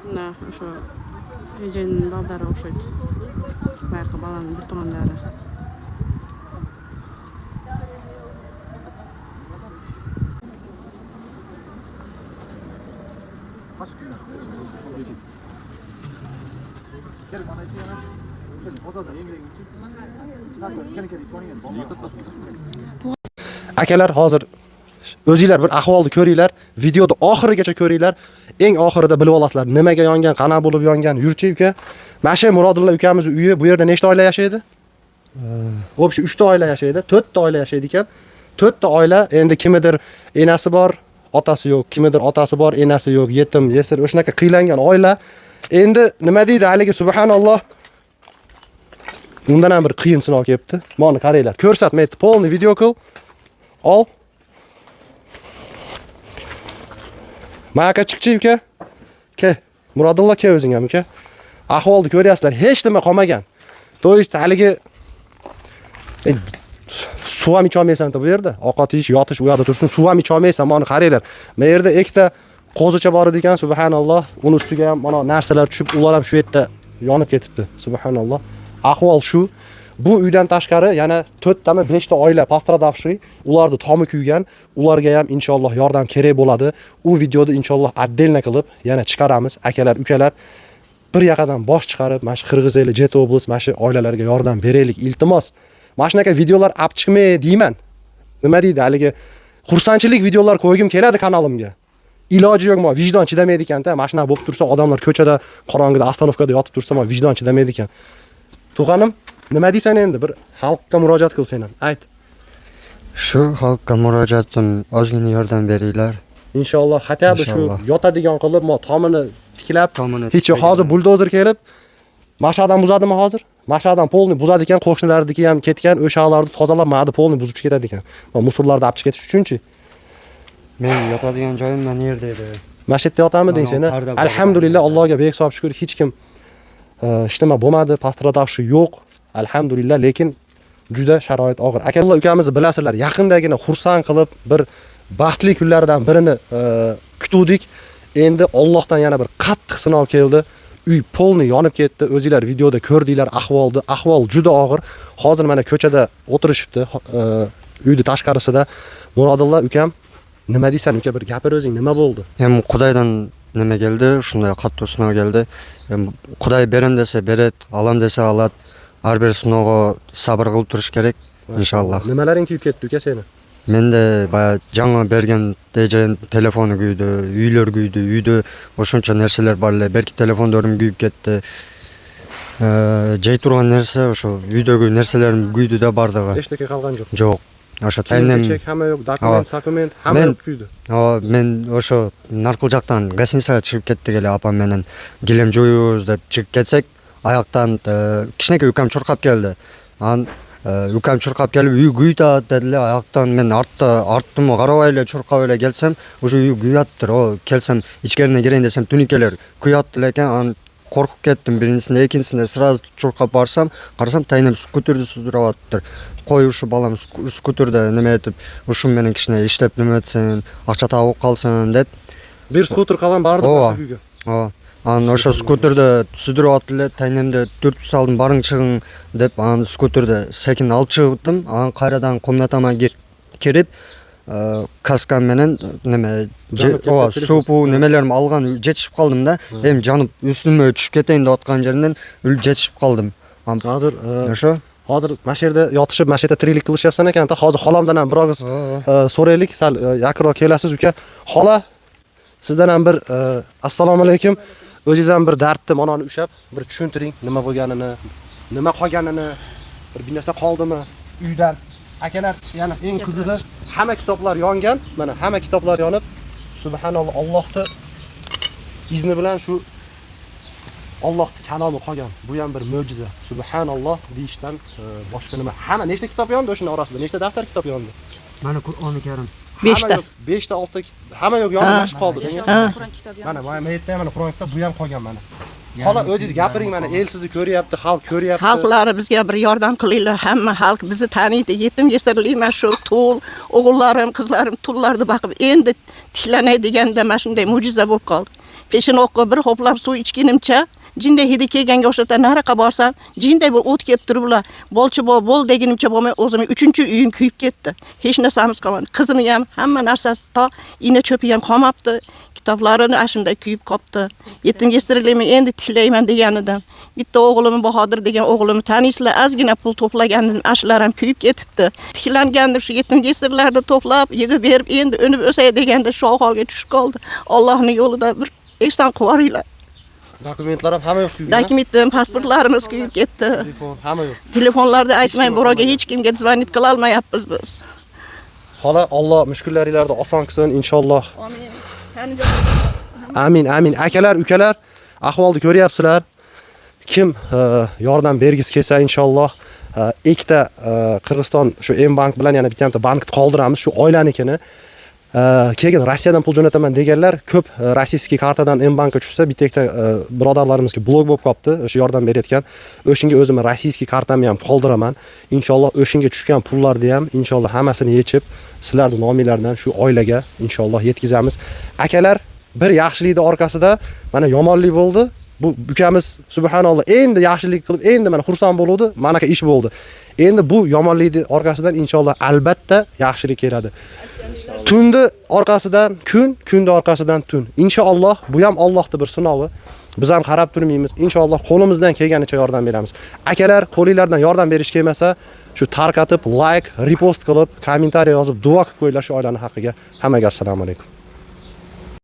Mana o'sha Ejenning baldari o'xshaydi. Bayaqi balaning bir tomonlari. Akalar, hozir o'zingizlar bir ahvolni ko'ringlar, videoda oxirigacha ko'ringlar. Eng oxirida bilib olasizlar nimaga yongan, qana bo'lib yongan. Yurchi uka. Mana shu Murodilla ukamizning uyi, bu yerda nechta oila yashaydi? O'bshi 3 ta oila yashaydi, 4 ta oila yashaydi ekan. 4 ta oila endi kimidir enasi bor, otasi yo'q, kimidir otasi bor, enasi yo'q, yetim, yesir, o'shanaqa qiylangan oila. Endi nima deydi haligi subhanalloh. Undan ham bir qiyin sinov kelibdi. Mana qaranglar, ko'rsatmaydi, polni video qil. Ol. Maka chiqchi uka. Ke, Murodilla ke o'zing ham uka. Ahvolni ko'ryapsizlar, hech nima qolmagan. To есть haligi suv ham icha olmaysan bu yerda. Ovqat yeyish, yotish, u yoqda tursin, suv ham icha olmaysan. Mana qaranglar. Men yerda ikkita qo'zicha bor edi ekan, subhanalloh. Uni ustiga ham mana narsalar tushib, ular ham shu yerda yonib ketibdi. Subhanalloh. Ahvol shu. Bu uydan tashqari yana 4 tami 5 ta oila postradavshi, ularni tomi kuygan, ularga ham inshaalloh yordam kerak bo'ladi. U videoni inshaalloh отдельно qilib yana chiqaramiz. Akalar, ukalar, bir yoqadan bosh chiqarib, mana shu Qirg'iz eli, Jet oblast, mana shu oilalarga yordam beraylik, iltimos. Mana shunaqa videolar olib chiqmay deyman. Nima deydi haligi xursandchilik videolar qo'ygim keladi kanalimga. Iloji yo'q, men vijdon chidamaydi ekan-da. Mana shunaqa bo'lib tursa, odamlar ko'chada, qorong'ida, ostanovkada yotib tursa, men vijdon chidamaydi ekan. Tug'anim, nima deysan endi? Bir xalqqa murojaat qilsang ham, ayt. Shu xalqqa murojaatim, ozgina yordam beringlar. Inshaalloh, xatabi shu yotadigan qilib, mo tomini tiklab, hech hozir buldozer kelib, mashaqdan buzadimi hozir? Mashaqdan polni buzadi ekan, qo'shnilardiki ham ketgan, o'shalarni tozalab, ma'da polni buzib ketadi ekan. Men musullarni olib chiqib ketish uchunchi. Men yotadigan joyim mana yerda edi. Mana shu yerda yotaman deysang, alhamdulillah, Allohga bek hisob shukr, hech kim hech nima bo'lmadi, postradavshi yo'q. Alhamdulillah, lekin juda sharoit og'ir. Akalar, ukamizni bilasizlar, yaqindagina xursand qilib bir baxtli kunlardan birini kutuvdik. Endi Allohdan yana bir qattiq sinov keldi. Uy polni yonib ketdi. O'zingizlar videoda ko'rdinglar ahvolni. Ahvol juda og'ir. Hozir mana ko'chada o'tirishibdi, uyning tashqarisida. Murodilla ukam, nima deysan uka, bir gapir o'zing, nima bo'ldi? Hem Xudoydan nima keldi? Shunday qattiq sinov keldi. Xudoy beram desa beradi, alam desa oladi. Har bir sinovga sabr qilib turish kerak inshaalloh. Nimalaring kuyib ketdi uka seni? Menda baya жаңа bergan dejan telefoni kuydi, uylar kuydi, uyda o'shuncha narsalar borlar. Belki telefonlarim kuyib ketdi. Jay turgan narsa o'sha uydagi narsalarim kuydi-da bardigi. Hech narsa qolgan yo'q. Yo'q. O'sha tayinlam hamma yo'q, dokument, hamma yo'q kuydi. Men o'sha narqiljoqdan gостиницаga chiqib ketdik ele opam menen. Gilem joyuz deb chiqib ketsak, oyoqdan kichkina ukam churqab keldi. Ukam churqab kelib uy kuydi dedilar. Oyoqdan men ortdim, qaravayla churqavayla kelsam, o'sha uy kuyatdir. Kelsam ichkariga kirayin desam tunikalar kuyatdi ekan. Qo'rqib ketdim birinchisinde, ikkinchisinde sразу churqab borsam, qarasam taynam skuterni sudrayapti. Qo'y shu balam skuterda nima etib, o'shu meni kichkina ishlab nima etsin, aqcha topib qolsin deb. Bir skuter qalan bardi uyga. O'sha skuterda sudrayaptilar, taynamda 4 saldim baring chiqing deb, skuterda sekin olib chiqdim. Qayradan komnatama kirib, kaskam menen nima supu nimelerim algan jetishib qoldim-da. Hem janib üstüme tushib ketayin deyotgan yerdan jetishib qoldim. Hozir o'sha hozir mana shu yerda yotishib, mana shu yerda tiriklik qilishyapsan ekan-da. Hozir xolamdan ham biroz so'raylik, sal yaqinroq kelasiz uka. Xola, sizdan ham bir assalomu alaykum. O'zingiz ham bir dardni manoni ushab, bir tushuntiring, nima bo'lganini, nima qolganini, bir narsa qoldimi uydan. Akalar, yana eng qizig'i, hamma kitoblar yongan. Mana hamma kitoblar yonib, subhanalloh, Allohning izni bilan shu Allohning kalomi qolgan. Bu ham bir mo'jiza. Subhanalloh deyishdan boshqa nima. Hamma nechta kitob yondi o'shaning orasida? Nechta daftar kitob yondi? Mana Qur'oni Karim 5 ta. 5 ta 6 ta hamma yo'q, yonib qoldi. Qur'on kitobi. Mana bu yerda mana Qur'on kitob, bu ham qolgan mana. Xola, o'zingiz gapiring, mana el sizni ko'ryapti, xalq ko'ryapti. Xalqlari bizga bir yordam qilinglar. Hamma xalq bizni taniydi. Yetim yesirlikman shu tul, o'g'illarim, qizlarim tullarni boqib endi tiklanay deganda mana shunday mo'jiza bo'lib qoldi. Peshin oqqa bir ho'plab suv ichganimcha jinday hidi kelganga o'xshata nariqa borsam jinday bir o't kelib turib ular bolchi bo'l deganimcha bo'lmay o'zim 3-chi uyim kuyib ketdi. Hech narsamiz qolmadi. Qizimni ham hamma narsasi to ina cho'pi ham qolmabdi. Kitoblarini ashunday kuyib qopdi. Yetimga yestirlayman endi tiklayman deganidan. Bitta o'g'lim Bahodir degan o'g'limni taniysizlar, ozgina pul to'plagandan ashlar ham kuyib ketibdi. Tiklangandim shu yetimga yestirlarni to'plab, yig'ib berib endi unib o'say deganda shu ahvolga tushib qoldi. Allohning yo'lida bir ehson qilib Dokumentlar ham hamma yo'q kuygan. Dokumentim, pasportlarimiz kuyib ketdi. Telefon hamma yo'q. Telefonlarda aytmay, birovga hech kimga zvonit qila olmayapmiz biz. Xola Alloh mushkullaringizni oson qilsin inshaalloh. Amin. Amin, amin. Akalar, ukalar, ahvolni ko'ryapsizlar. Kim yordam bergisi kelsa inshaalloh ikkita Qirg'iziston shu M-bank bilan yana bitta bankni qoldiramiz, shu oilanikini. Keyin Rossiyadan pul jo'nataman deganlar ko'p rossiyskiy kartadan M-bankka tushsa, bitta ikkita birodarlarimizga blok bo'lib qopti, o'sha yordam berayotgan. O'shinga o'zim rossiyskiy kartamni ham qoldiraman. Inshaalloh o'shinga tushgan pullarni ham inshaalloh hammasini yechib, sizlarning nominglardan shu oilaga inshaalloh yetkazamiz. Akalar, bir yaxshilikning orqasida mana yomonlik bo'ldi. Bu ukamiz subhanalloh endi yaxshilik qilib, endi mana xursand bo'ldi, manaqa ish bo'ldi. Endi bu yomonlikning orqasidan inshaalloh albatta yaxshilik keladi. Tunni orqasidan kun, kunni orqasidan tun. Inshaalloh bu ham Allohning bir sinovi. Biz ham qarab turmaymiz. Inshaalloh qo'limizdan kelganicha yordam beramiz. Akalar, qo'lingizdan yordam berish kelmasa, shu tarqatib, like, repost qilib, kommentariy yozib, duo qilib qo'yinglar shu oilaning haqqiga. Hammaga assalomu alaykum.